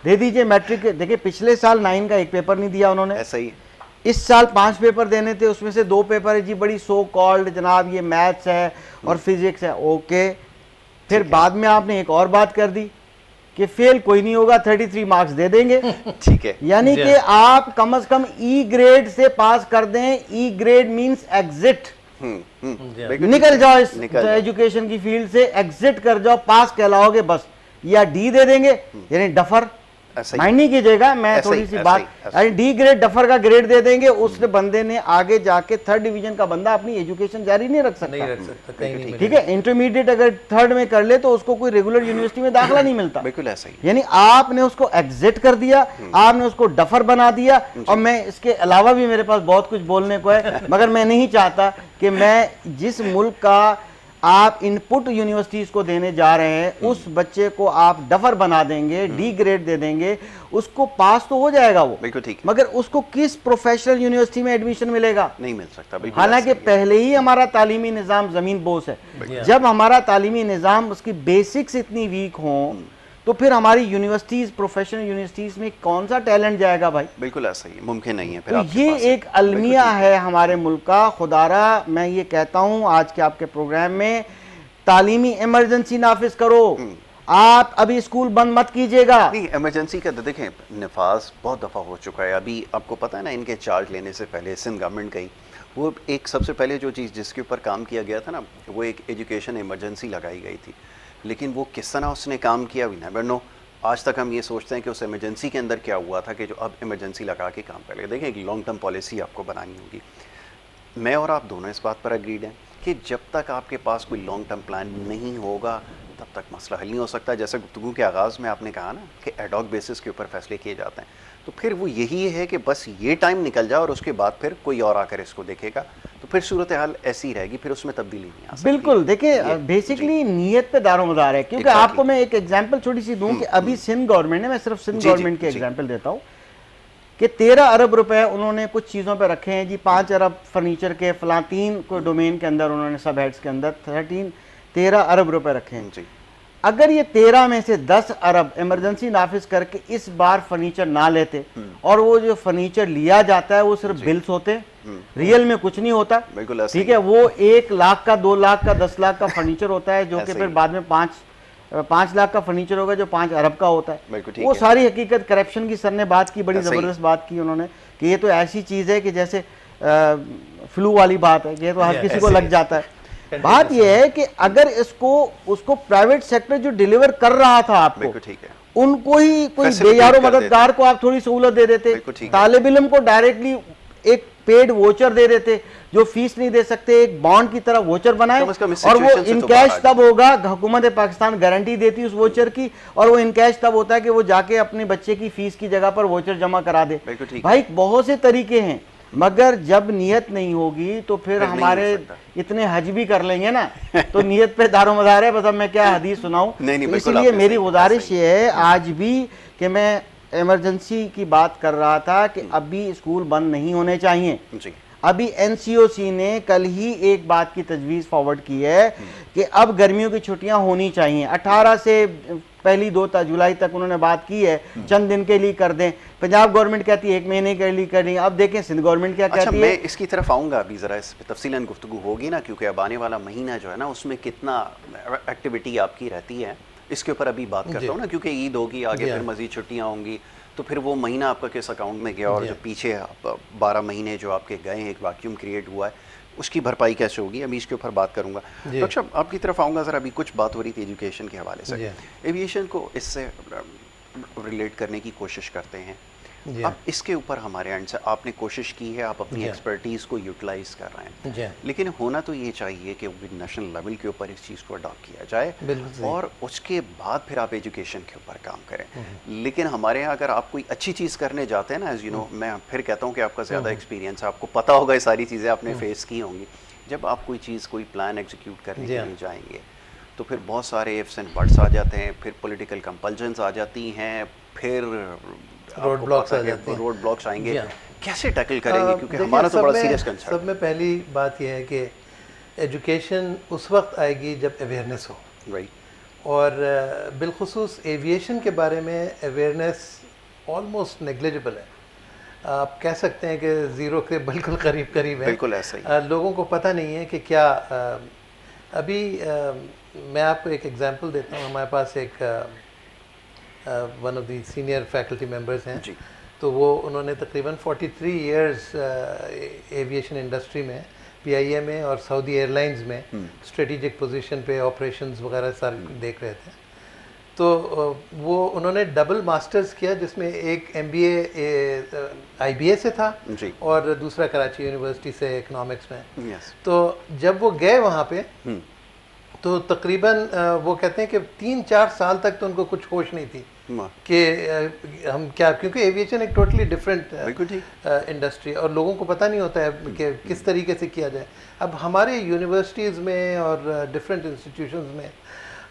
दे दीजिए मैट्रिक। देखिए पिछले साल 9 का 1 पेपर नहीं दिया उन्होंने, ऐसा ही इस साल 5 पेपर देने थे, उसमें से 2 पेपर है जी बड़ी सो कॉल्ड जनाब ये मैथ्स है और फिजिक्स है, ओके। फिर बाद में आपने एक और बात कर दी कि फेल कोई नहीं होगा, 33 मार्क्स दे देंगे, ठीक है। यानी कि आप कम से कम E ग्रेड से पास कर दें। E ग्रेड मींस एग्जिट, जी हाँ। बिल्कुल निकल जाओ इस निकल जाओ। एजुकेशन की फील्ड से, एग्जिट कर जाओ, पास कहलाओगे बस, या डी दे देंगे, यानी डफर। ऐसा ही। माइंड नहीं कीजिएगा, मैं ऐसा ही, थोड़ी सी ऐसा बात, ही, ऐसा यानी डी ग्रेड डफर का ग्रेड दे देंगे, उस बंदे ने आगे जाके थर्ड डिवीजन का बंदा अपनी एजुकेशन जारी नहीं रख नहीं सकता। रख सकता, कहीं नहीं ठीक है, इंटरमीडिएट अगर थर्ड में कर ले तो उसको कोई रेगुलर यूनिवर्सिटी में दाखला नहीं मिलता। बिल्कुल ऐसा ही। यानी आपने उसको एग्जिट कर दिया, आपने उसको डफर बना दिया। और मैं इसके अलावा भी मेरे पास बहुत कुछ बोलने को है, मगर मैं नहीं चाहता कि मैं जिस मुल्क का आप इनपुट यूनिवर्सिटीज को देने जा रहे हैं उस बच्चे को आप डफर बना देंगे, डी ग्रेड दे देंगे, उसको पास तो हो जाएगा वो, बिल्कुल ठीक है। मगर उसको किस प्रोफेशनल यूनिवर्सिटी में एडमिशन मिलेगा? नहीं मिल सकता, बिल्कुल हालांकि ऐसा ही है। पहले ही हमारा तालीमी निज़ाम ज़मीन बोस है। बिल्कुल। जब हमारा तालीमी निज़ाम, उसकी बेसिक्स इतनी वीक हों, तो फिर हमारी यूनिवर्सिटीज़, प्रोफेशनल यूनिवर्सिटीज़ में कौन सा टैलेंट जाएगा भाई? बिल्कुल ऐसा ही है, मुमकिन नहीं है फिर तो आपके ये पास। एक अलमिया है हमारे मुल्क का। खुदारा मैं ये कहता हूँ आज के आपके प्रोग्राम में, तालीमी इमरजेंसी नाफिज करो। आप अभी स्कूल बंद मत कीजिएगा। नहीं, इमरजेंसी का तो देखें नफाज बहुत दफ़ा हो चुका है। अभी आपको पता है ना, इनके चार्ज लेने से पहले सिंध गवर्नमेंट गई, वो एक सबसे पहले जो चीज़ जिसके ऊपर काम किया गया था ना, वो एक एजुकेशन इमरजेंसी लगाई गई थी। लेकिन वो किस तरह उसने काम किया, वी नेवर नो। आज तक हम ये सोचते हैं कि उस इमरजेंसी के अंदर क्या हुआ था कि जो अब इमरजेंसी लगा के काम कर ले। देखें, एक लॉन्ग टर्म पॉलिसी आपको बनानी होगी। मैं और आप दोनों इस बात पर अग्रीड हैं कि जब तक आपके पास कोई लॉन्ग टर्म प्लान नहीं होगा तब तक मसला हल नहीं हो सकता। जैसे गुफ्तगू के आगाज़ में आपने कहा ना कि एडॉक बेसिस के ऊपर फैसले किए जाते हैं, तो फिर वो यही है कि बस ये टाइम निकल जाए और उसके बाद फिर कोई और आकर इसको देखेगा, तो फिर सूरत हाल ऐसी रहेगी, फिर उसमें तब्दीली नहीं आ सकती। बिल्कुल, देखिए बेसिकली नीयत पे दारोमदार है। क्योंकि Exactly. आपको मैं एक एग्जांपल छोटी सी दूं कि अभी सिंध गवर्नमेंट ने, मैं सिर्फ सिंध जी, गवर्नमेंट के जी। एग्जांपल देता हूं कि 13 अरब रुपए उन्होंने कुछ चीज़ों पे रखे हैं जी। 5 अरब फर्नीचर के, फलां 3 को डोमेन के अंदर उन्होंने सब हेड्स के अंदर 13 अरब रुपए रखे हैं। जी, अगर ये 13 में से 10 अरब इमरजेंसी नाफिज करके इस बार फर्नीचर ना लेते, और वो जो फर्नीचर लिया जाता है वो सिर्फ बिल्स होते, रियल में कुछ नहीं होता। बिल्कुल ऐसा ठीक ही है, वो 1 लाख का, 2 लाख का, 10 लाख का फर्नीचर होता है, जो कि ऐसा फिर ही। बाद में 5 लाख का फर्नीचर होगा जो 5 अरब का होता है। बिल्कुल ठीक वो है। सारी हकीकत करप्शन की सर ने बात की, बड़ी ऐसा ही। ज़बरदस्त बात की उन्होंने कि ये तो ऐसी चीज़ है कि जैसे फ्लू वाली बात है कि ये तो हर किसी को ऐसे लग ही। जाता है। बात यह है कि अगर इसको, उसको प्राइवेट सेक्टर जो डिलीवर कर रहा था आपको, बिल्कुल ठीक है। उनको ही कोई Facilitate बेयारो कर मददगार को आप थोड़ी सहूलत दे देते, बिल्कुल ठीक है। तालिब इल्म को डायरेक्टली एक पेड वोचर दे देते, जो फीस नहीं दे सकते, एक बॉन्ड की तरह वोचर बनाए, कम से कम इस और वो situation से इन तो बाहर कैश आ तब होगा, हुकूमत पाकिस्तान गारंटी देती उस वोचर की, और वो इन कैश तब होता है कि वो जाके अपने बच्चे की फीस की जगह पर वोचर जमा करा दे। बिल्कुल ठीक है। भाई बहुत से तरीके हैं, मगर जब नियत नहीं होगी तो फिर नहीं हो हमारे सकता। इतने हज भी कर लेंगे ना, तो नियत पे दारोमदार है। बस अब मैं क्या हदीस सुनाऊं। नहीं, तो बिल्कुल इसलिए आपने मेरी सही- गुजारिश सही। ये है आज भी कि मैं इमरजेंसी की बात कर रहा था कि अभी स्कूल बंद नहीं होने चाहिए। जी, अभी एनसीओसी ने कल ही एक बात की तजवीज़ फॉरवर्ड की है कि अब गर्मियों की छुट्टियां होनी चाहिए। 18 से पहली 2 जुलाई तक उन्होंने बात की है, चंद दिन के लिए कर दें। पंजाब गवर्नमेंट कहती है 1 महीने के लिए करें। अब देखें सिंध गवर्नमेंट क्या अच्छा, कहती मैं है। इसकी तरफ आऊँगा अभी, ज़रा इस पर तफसीलन गुफ्तगू होगी ना, क्योंकि अब आने वाला महीना जो है ना, उसमें कितना एक्टिविटी आपकी रहती है, इसके ऊपर अभी बात करता हूँ ना, क्योंकि ईद होगी आगे, जी फिर हाँ। मज़ीद छुट्टियाँ होंगी, तो फिर वो महीना आपका किस अकाउंट में गया, और जो पीछे 12 महीने जो आपके गए हैं, एक वैक्यूम क्रिएट हुआ है, उसकी भरपाई कैसे होगी, अभी इसके ऊपर बात करूँगा। जी। डॉक्टर साहब, आपकी तरफ आऊँगा ज़रा। अभी कुछ बात हो रही थी एजुकेशन के हवाले जी से, हाँ। एविएशन को इससे रिलेट करने की कोशिश करते हैं। जी अब इसके ऊपर हमारे एंड से आपने कोशिश की है, आप अपनी जी। एक्सपर्टीज़ को यूटिलाइज कर रहे हैं, जी। लेकिन होना तो ये चाहिए कि नेशनल लेवल के ऊपर इस चीज़ को अडॉप्ट किया जाए, बिल्कुल सही। और उसके बाद फिर आप एजुकेशन के ऊपर काम करें। लेकिन हमारे यहाँ अगर आप कोई अच्छी चीज़ करने जाते हैं ना, एज यू नो, मैं फिर कहता हूँ कि आपका ज़्यादा एक्सपीरियंस है, आपको पता होगा ये सारी चीज़ें आपने फेस की होंगी। जब आप कोई चीज़, कोई प्लान एग्जीक्यूट करने जी के हाँ। लिए जाएंगे, तो फिर बहुत सारे इफ्स एंड बट्स आ जाते हैं, फिर पॉलिटिकल कंपल्जन्स आ जाती हैं, फिर रोड ब्लॉक्स आ जाते हैं। रोड ब्लॉक्स आएंगे। जी हाँ। कैसे टैकल करेंगे, क्योंकि देखिए, हमारा तो सब बड़ा में- सीरियस कंसर्न सब में पहली बात यह है कि एजुकेशन उस वक्त आएगी जब अवेयरनेस हो, राइट। और बिलखुसूस एविएशन के बारे में अवेयरनेस ऑलमोस्ट नेग्लिजिबल है। आप कह सकते हैं कि ज़ीरो के बिल्कुल करीब करीब है। बिल्कुल ऐसा ही। लोगों को पता नहीं है कि क्या अभी मैं आपको एक एग्जांपल देता हूँ। हमारे पास एक one of the senior faculty members हैं जी। तो वो, उन्होंने तकरीबन 43 इयर्स एविएशन इंडस्ट्री में PIA में और सऊदी एयरलाइंस में स्ट्रेटेजिक पोजीशन पे ऑपरेशंस वगैरह सारे देख रहे थे। तो वो उन्होंने डबल मास्टर्स किया, जिसमें एक MBA IBA से था जी। और दूसरा कराची यूनिवर्सिटी से इकोनॉमिक्स में। यस। तो जब वो गए वहाँ पे तो तकरीबन वो कहते हैं कि 3-4 साल तक तो उनको कुछ होश नहीं थी कि हम क्या, क्योंकि एविएशन एक टोटली डिफरेंट इंडस्ट्री और लोगों को पता नहीं होता है कि किस तरीके से किया जाए। अब हमारे यूनिवर्सिटीज़ में और डिफरेंट इंस्टीट्यूशंस में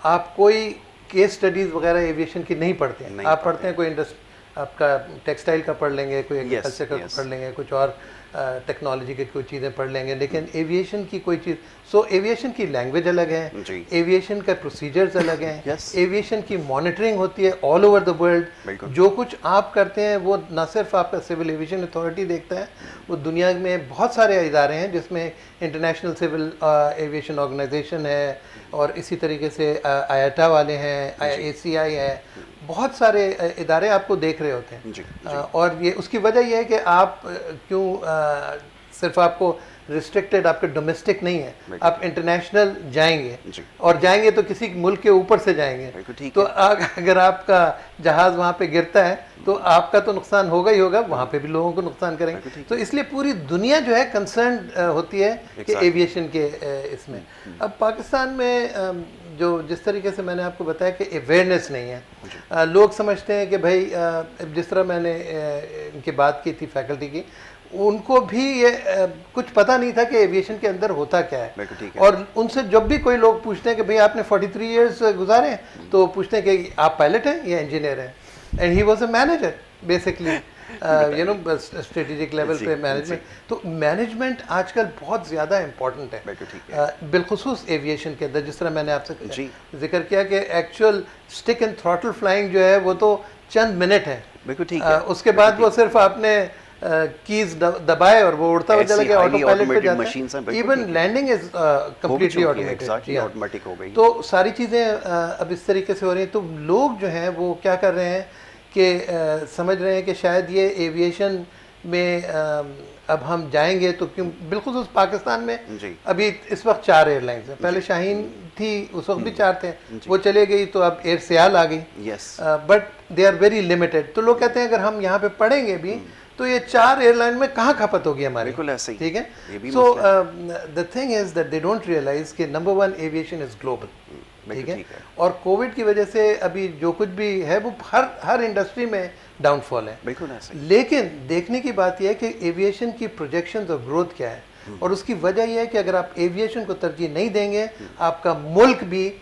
आप कोई केस स्टडीज़ वगैरह एविएशन की नहीं पढ़ते हैं। आप पढ़ते हैं कोई इंडस्ट्री, आपका टेक्सटाइल का पढ़ लेंगे, कोई एग्रीकल्चर का पढ़ लेंगे, कुछ और टेक्नोलॉजी की कोई चीज़ें पढ़ लेंगे, लेकिन एविएशन की कोई चीज़, सो एविएशन की लैंग्वेज अलग है, एविएशन का प्रोसीजर्स अलग हैं, एविएशन की मॉनिटरिंग होती है ऑल ओवर द वर्ल्ड। जो कुछ आप करते हैं वो ना सिर्फ आपका सिविल एविएशन अथॉरिटी देखता है, वो दुनिया में बहुत सारे इदारे हैं जिसमें इंटरनेशनल सिविल एविएशन ऑर्गेनाइजेशन है और इसी तरीके से IATA वाले हैं, ACI है, बहुत सारे इदारे आपको देख रहे होते हैं। और ये उसकी वजह यह है कि आप क्यों सिर्फ आपको रिस्ट्रिक्टेड आपके डोमेस्टिक नहीं है, आप इंटरनेशनल जाएंगे और जाएंगे तो किसी मुल्क के ऊपर से जाएंगे, तो अगर आपका जहाज़ वहाँ पे गिरता है तो आपका तो नुकसान होगा ही होगा, वहाँ पे भी लोगों को नुकसान करेंगे। तो इसलिए पूरी दुनिया जो है कंसर्न होती है कि एविएशन के इसमें। अब पाकिस्तान में जो जिस तरीके से मैंने आपको बताया कि अवेयरनेस नहीं है, लोग समझते हैं कि भाई जिस तरह मैंने इनकी बात की थी फैकल्टी की, उनको भी ये कुछ पता नहीं था कि एविएशन के अंदर होता क्या है। और उनसे जब भी कोई लोग पूछते हैं कि भाई आपने 43 इयर्स गुजारे हैं, तो पूछते हैं कि आप पायलट हैं या इंजीनियर हैं, and he was a manager basically, you know strategic level पे मैनेजमेंट। तो मैनेजमेंट आजकल बहुत ज़्यादा इम्पॉर्टेंट है, बिलखुसूस एविएशन के अंदर। जिस तरह मैंने आपसे जिक्र किया कि actual stick and throttle flying जो है वो तो चंद मिनट है, उसके बाद वो सिर्फ आपने कीज दबाए और वो उड़ता हुआ चला गया, ऑटो पायलट पे जाता है। Even landing is completely automatic हो गई। तो सारी चीज़ें अब इस तरीके से हो रही हैं। तो लोग जो हैं वो क्या कर रहे हैं कि समझ रहे हैं कि शायद ये एविएशन में अब हम जाएंगे तो क्यों, बिल्कुल पाकिस्तान में अभी इस वक्त 4 एयरलाइंस हैं, पहले शाहीन थी उस वक्त भी 4 थे, वो चले गई तो अब एयर सियाल आ गई, but they are very limited. तो लोग कहते हैं अगर हम यहाँ पे पढ़ेंगे भी तो ये 4 एयरलाइन में कहाँ खपत होगी हमारी, बिल्कुल ऐसे ही, ठीक है। So the thing is that they don't realise कि नंबर 1 एविएशन इज ग्लोबल, ठीक है। और कोविड की वजह से अभी जो कुछ भी है वो हर इंडस्ट्री में डाउनफॉल है, बिल्कुल ऐसे। लेकिन देखने की बात यह है कि एविएशन की प्रोजेक्शंस और ग्रोथ क्या है, और उसकी वजह यह है कि अगर आप एविएशन को तरजीह नहीं देंगे, आपका मुल्क भी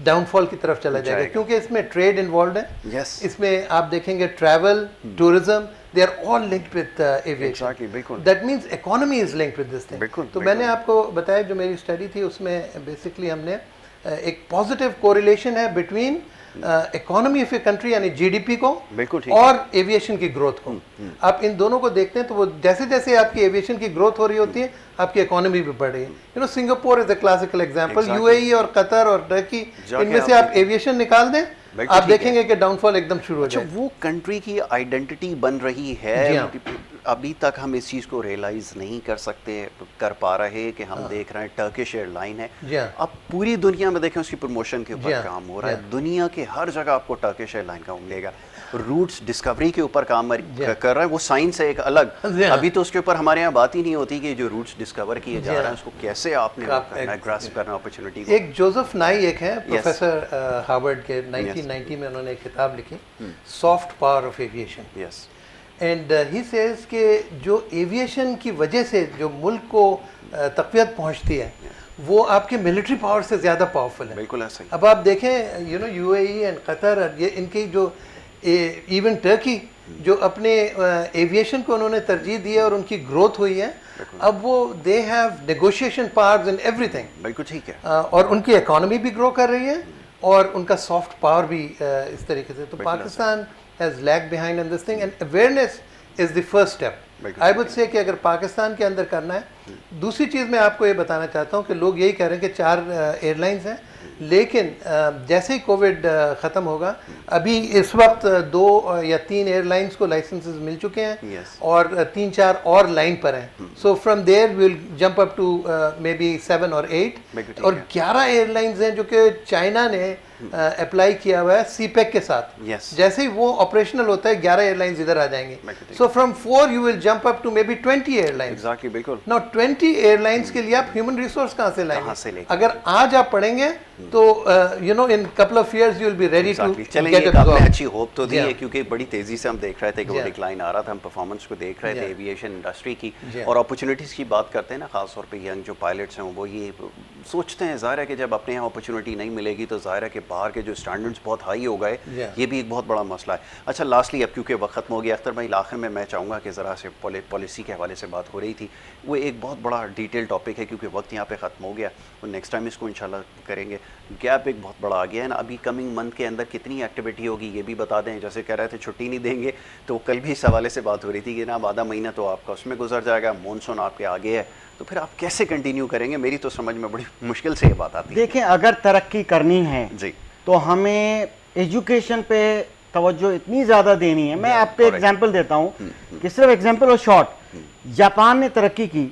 डाउनफॉल की तरफ चला जाएगा, क्योंकि इसमें ट्रेड इन्वॉल्व है, इसमें आप देखेंगे travel, tourism, they are all linked with aviation. That means economy is linked with this thing. तो मैंने आपको बताया जो मेरी स्टडी थी उसमें बेसिकली हमने एक पॉजिटिव कोरिलेशन है between economy of a country यानी GDP को और एविएशन की ग्रोथ को। आप इन दोनों को देखते हैं तो वो जैसे जैसे आपकी एविएशन की ग्रोथ हो रही होती है, आपकी इकोनॉमी भी बढ़ रही है। You no Singapore is a classical example, UAE और कतर और टर्की, इनमें से आप एविएशन निकाल दें, आप देखेंगे कि डाउनफॉल एकदम शुरू हो जाए। वो कंट्री की आइडेंटिटी बन रही है। अभी तक हम इस चीज़ को रियलाइज नहीं कर पा रहे कि हम देख रहे हैं टर्किश एयरलाइन है, अब पूरी दुनिया में देखें उसकी प्रमोशन के ऊपर काम हो रहा है, दुनिया के हर जगह आपको टर्किश एयरलाइन का मिलेगा। रूट्स डिस्कवरी के ऊपर काम कर रहा है, वो साइंस है एक अलग, अभी तो उसके ऊपर हमारे यहाँ बात ही नहीं होती कि जो रूट्स डिस्कवर किए जा रहे हैं उसको कैसे आपने ग्रास्प करना अपॉर्चुनिटी। एक जोसेफ नाई एक है प्रोफेसर हार्वर्ड के, 1990 में उन्होंने एक किताब लिखी, soft power of aviation, and he says कि जो एविएशन की वजह से जो मुल्क को तक़वियत पहुंचती है वो आपके मिलिट्री पावर से ज़्यादा पावरफुल है, बिल्कुल ऐसा ही। अब आप देखें you know UAE and Qatar, ये इनकी जो इवन टर्की जो अपने एविएशन को उन्होंने तरजीह दी है और उनकी ग्रोथ हुई है, अब वो they have negotiation powers in everything, बिल्कुल ठीक है, और उनकी इकोनॉमी भी ग्रो कर रही है और उनका सॉफ्ट पावर भी इस तरीके से। तो Pakistan has lagged behind in this thing, and awareness is the first step. I would say कि अगर पाकिस्तान के अंदर करना है। दूसरी चीज़ मैं आपको ये बताना चाहता हूँ कि लोग यही कह रहे हैं कि 4 एयरलाइंस हैं, लेकिन जैसे ही कोविड ख़त्म होगा, अभी इस वक्त 2 या 3 एयरलाइंस को लाइसेंसेस मिल चुके हैं Yes. और 3-4 और लाइन पर हैं। So from there will jump up to maybe 7 और 8, बिल्कुल ठीक और है। 11 एयरलाइंस हैं जो कि चाइना ने अप्लाई किया हुआ है सीपेक के साथ। Yes. जैसे ही वो ऑपरेशनल होता है 11 एयरलाइंस इधर आ जाएंगे। बिल्कुल ठीक so from 4 you will jump up to maybe 20 airlines. Exactly, बिल्कुल। नाउ 20 एयरलाइंस के लिए आप ह्यूमन रिसोर्स कहाँ से कहाँ से लाएंगे? लेंगे? अगर आज आप पढ़ेंगे तो you know in couple of years you will be ready to Exactly. चलें, गेट ये अ आपने जॉब। अच्छी होप तो दी जी है, हाँ। क्योंकि बड़ी तेजी से हम देख रहे थे कि जी वो हाँ। डिक्लाइन आ रहा था, हम परफॉर्मेंस को देख रहे जी थे हाँ। एविएशन इंडस्ट्री की, जी हाँ। और अपॉर्चुनिटीज़ की बात करते हैं ना, खासतौर पे यंग जो पायलट्स हैं वो ये सोचते हैं, ज़ाहिर है कि जब अपने यहाँ अपॉर्चुनिटी नहीं मिलेगी तो ज़ाहिर है कि बाहर के जो स्टैंडर्ड्स बहुत हाई हो गए, जी हाँ। ये भी एक बहुत बड़ा मसला है। अच्छा, लास्टली अब क्योंकि वक्त खत्म हो गया, अख्तर भाई आखिर में मैं चाहूँगा कि ज़रा से पॉलिसी के हवाले से बात हो रही थी, वो एक बहुत बड़ा डिटेल टॉपिक है, क्योंकि वक्त यहाँ पे ख़त्म हो गया, तो नेक्स्ट टाइम इसको इंशाल्लाह करेंगे। गैप एक बहुत बड़ा आ गया है ना, अभी कमिंग मंथ के अंदर कितनी एक्टिविटी होगी ये भी बता दें। जैसे कह रहे थे छुट्टी नहीं देंगे, तो कल भी इस हवाले से बात हो रही थी कि ना अब आधा महीना तो आपका उसमें गुजर जाएगा, मॉनसून आपके आगे है, तो फिर आप कैसे कंटिन्यू करेंगे? मेरी तो समझ में बड़ी मुश्किल से ये बात आती है। देखें, अगर तरक्की करनी है जी, तो हमें एजुकेशन पे तवज्जो इतनी ज़्यादा देनी है। मैं आपको correct. एग्जांपल देता हूँ कि सिर्फ एग्जांपल और शॉर्ट। जापान ने तरक्की की,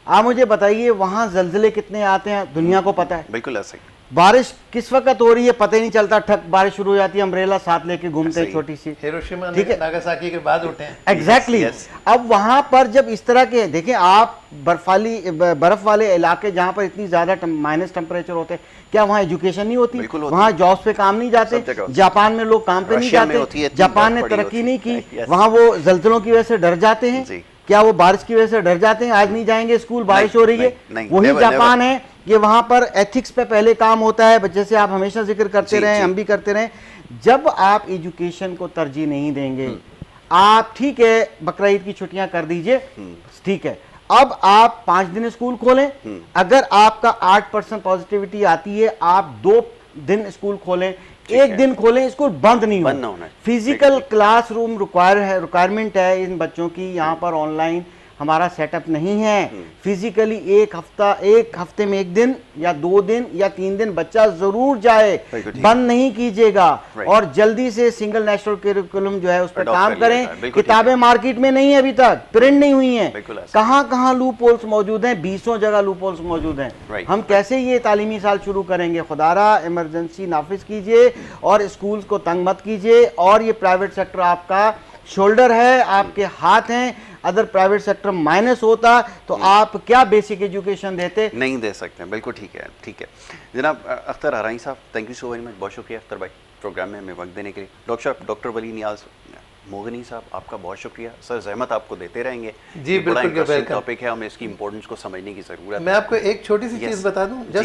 आप मुझे बताइए वहाँ जल्जले कितने आते हैं, दुनिया को पता है। बिल्कुल ऐसे ही। बारिश किस वक्त हो रही है पता ही नहीं चलता, ठक बारिश शुरू हो जाती है, अम्ब्रेला साथ लेके घूमते हैं सही। छोटी सी। हिरोशिमा ठीक है। नागासाकी के बाद उठे हैं। Exactly yes. अब वहां पर जब इस तरह के देखें आप, बर्फ वाले इलाके जहां पर इतनी ज्यादा माइनस टेम्परेचर होते हैं, क्या वहाँ एजुकेशन नहीं होती? बिल्कुल होती वहाँ है। जॉब्स पे काम नहीं सब जाते? जगह होती है। जापान में लोग काम पे नहीं रशिया में होती है, जाते? इतनी जापान ने बर्फ पड़ी तरक्की होती नहीं है। की, Yes. वहाँ वो जल्जलों की वजह से डर जाते हैं? जी। क्या वो बारिश की वजह से डर जाते हैं? आज नहीं जाएंगे स्कूल, बारिश नहीं, हो रही है? नहीं, वही never, जापान है, ये वहां पर एथिक्स पे पहले काम होता है, जैसे आप हमेशा जिक्र करते जी, रहे, जी। हम भी करते रहे। जब आप एजुकेशन को तरजीह नहीं देंगे, आप ठीक है बकरा ईद की छुट्टियां कर दीजिए, ठीक है, अब आप 5 दिन स्कूल खोलें, अगर आपका 8% पॉजिटिविटी आती है, आप 2 दिन स्कूल खोलें, एक दिन खोलें, स्कूल बंद नहीं बंद ना होना है। फिजिकल क्लासरूम रिक्वायरमेंट है इन बच्चों की। यहाँ पर ऑनलाइन हमारा सेटअप नहीं है। फिजिकली एक हफ्ते में 1 दिन या 2 दिन या 3 दिन बच्चा जरूर जाए, बिल्कुल ठीक। बंद नहीं कीजिएगा। Right. और जल्दी से सिंगल नेशनल करिकुलम जो है उस पर Adopt काम कर लिया जाए, करें। बिल्कुल किताबें मार्केट में नहीं है, अभी तक प्रिंट नहीं हुई हैं। बिल्कुल ऐसा। कहाँ लूप होल्स मौजूद हैं? 20 जगह लूप होल्स मौजूद हैं। Right. हम कैसे ये तालीमी साल शुरू करेंगे? खुदारा इमरजेंसी नाफिज कीजिए और स्कूल्स को तंग मत कीजिए। और ये प्राइवेट सेक्टर आपका शोल्डर है, आपके हाथ हैं। अगर प्राइवेट सेक्टर माइनस होता तो आप क्या बेसिक एजुकेशन देते? नहीं दे सकते हैं। बिल्कुल ठीक है, ठीक है जनाब। अख्तर हराई साहब, thank you so very much, बहुत शुक्रिया अख्तर भाई प्रोग्राम में हमें वक्त देने के लिए। डॉक्टर वली नियाज मोगनी साहब, आपका बहुत शुक्रिया सर, जहमत आपको देते रहेंगे। जी, ये बड़ा बिल्कुल, इंटरेस्टिंग welcome। टॉपिक है, हमें इसकी इंपॉर्टेंस को समझने की ज़रूरत मैं है। आपको एक छोटी सी Yes. चीज़ बता दूं, जी।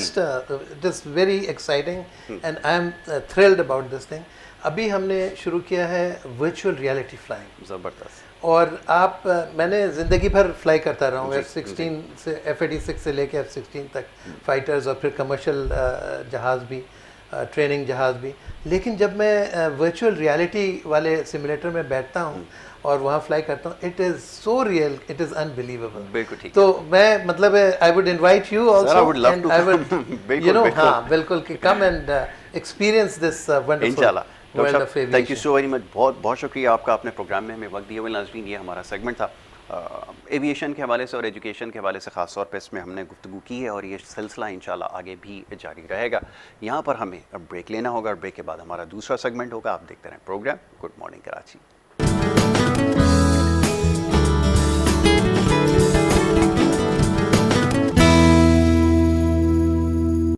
Just very exciting and I am thrilled about this thing. अभी हमने शुरू किया है वर्चुअल रियलिटी फ्लाइंग, ज़बरदस्त। और आप मैंने ज़िंदगी भर फ्लाई करता रहा हूँ, जी, F-16 से F-86 से लेके F-16 तक फाइटर्स, और फिर कमर्शियल जहाज़ भी, ट्रेनिंग जहाज़ भी। लेकिन जब मैं वर्चुअल रियलिटी वाले सिमुलेटर में बैठता हूँ और वहाँ फ्लाई करता हूँ, it is so real, it is unbelievable. बिल्कुल ठीक। तो मैं मतलब I would invite you I also, would love to I would come. बिल्कुल, यू नो, बिल्कुल। हाँ बिल्कुल, कि come and experience this wonderful इंशाल्लाह। वर्ल्ड डॉक्टर ऑफ साहब, thank you so very much, बहुत शुक्रिया आपका, अपने प्रोग्राम में हमें वक्त दिया। वेल नाज़रीन, ये हमारा सेगमेंट था एविएशन के हवाले से और एजुकेशन के हवाले से, ख़ास तौर पे इसमें हमने गुफ्तगू की है और ये सिलसिला इंशाल्लाह आगे भी जारी रहेगा। यहाँ पर हमें अब ब्रेक लेना होगा और ब्रेक के बाद हमारा दूसरा सेगमेंट होगा। आप देखते रहें प्रोग्राम गुड मॉर्निंग कराची।